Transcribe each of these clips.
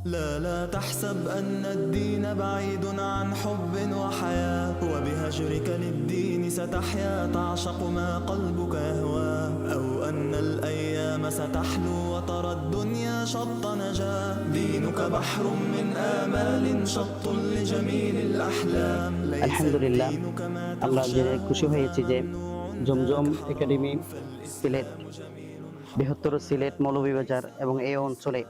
لا تحسب أن الدين بعيد عن حب وحياة، وبهجرك للدين ستحيا تعشق ما قلبك يهوى، أو أن الأيام ستحلو وترى الدنيا شط نجاة. دينك بحر من آمال شط لجميل الأحلام، ليس আলহামদুলিল্লাহ, الدين كما আমরা জেনে تخشى খুশি হয়েছি যে জমজম একাডেমি সিলেট, বৃহত্তর সিলেট মৌলভীবাজার এবং এই অঞ্চলে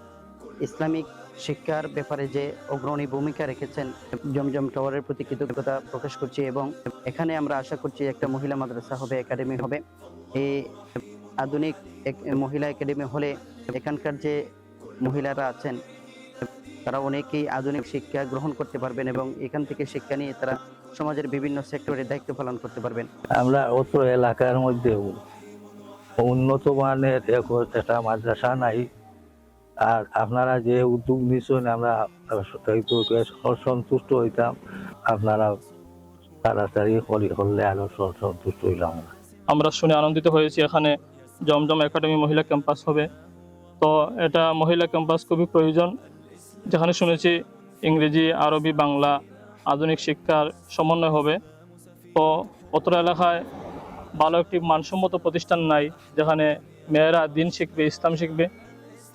ইসলামিক শিক্ষার ব্যাপারে যে অগ্রণী ভূমিকা রেখেছেন, জমজম টাওয়ারের প্রতি কৃতজ্ঞতা প্রকাশ করছি। এবং এখানে আমরা আশা করছি একটা মহিলা মাদ্রাসা হবে, একাডেমি হবে। এই আধুনিক মহিলা একাডেমি হলে এখানকার যে মহিলারা আছেন তারা অনেকেই আধুনিক শিক্ষা গ্রহণ করতে পারবেন এবং এখান থেকে শিক্ষা নিয়ে তারা সমাজের বিভিন্ন সেক্টরে দায়িত্ব পালন করতে পারবেন। আমরা অত এলাকার মধ্যে উন্নত মানের একটা মাদ্রাসা নাই, আর আপনারা যে উদ্যোগ নিচ্ছেন আমরা সন্তুষ্ট হইতাম। আপনারা তাড়াতাড়ি করলে আরো সন্তুষ্ট হইলাম। আমরা শুনে আনন্দিত হয়েছি এখানে জমজম একাডেমি মহিলা ক্যাম্পাস হবে। তো এটা মহিলা ক্যাম্পাস খুবই প্রয়োজন, যেখানে শুনেছি ইংরেজি, আরবি, বাংলা আধুনিক শিক্ষার সমন্বয় হবে। তো অত্র এলাকায় ভালো একটি মানসম্মত প্রতিষ্ঠান নাই যেখানে মেয়েরা দিন শিখবে, ইসলাম শিখবে।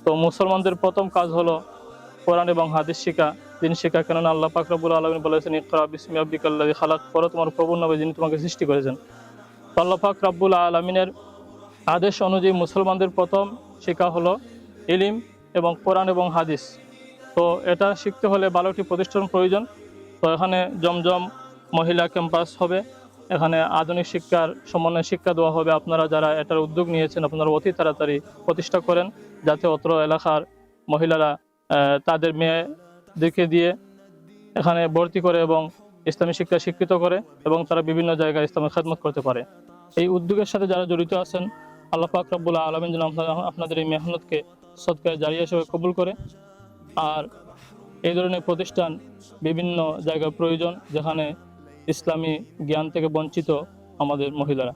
তো মুসলমানদের প্রথম কাজ হলো কোরআন এবং হাদিস শিখা, দিন শিখা। কেননা আল্লাহ পাক রব্বুল আলামিন বলেছেন, ইকরা বিসমি রাব্বিকাল্লাযী খালাক, পড়ো তোমার প্রভুর নামে যিনি তোমাকে সৃষ্টি করেছেন। তো আল্লাহ পাক রব্বুল আলামিনের আদেশ অনুযায়ী মুসলমানদের প্রথম শিক্ষা হলো ইলম এবং কোরআন এবং হাদিস। তো এটা শিখতে হলে ভালো একটি প্রতিষ্ঠান প্রয়োজন। তো এখানে জমজম মহিলা ক্যাম্পাস হবে, এখানে আধুনিক শিক্ষার সমন্বয়ে শিক্ষা দেওয়া হবে। আপনারা যারা এটার উদ্যোগ নিয়েছেন আপনারা অতি তাড়াতাড়ি প্রতিষ্ঠা করেন, যাতে অত্র এলাকার মহিলারা তাদের মেয়েদেরকে দিয়ে এখানে ভর্তি করে এবং ইসলামী শিক্ষা শিক্ষিত করে এবং তারা বিভিন্ন জায়গায় ইসলামের খেদমত করতে পারে। এই উদ্যোগের সাথে যারা জড়িত আছেন, আল্লাহ পাক রব্বুল আলামিন যেন আপনাদের এই মেহনতকে সদকায়ে জারিয়া হিসেবে কবুল করে। আর এই ধরনের প্রতিষ্ঠান বিভিন্ন জায়গায় প্রয়োজন, যেখানে ইসলামী জ্ঞান থেকে বঞ্চিত আমাদের মহিলারা।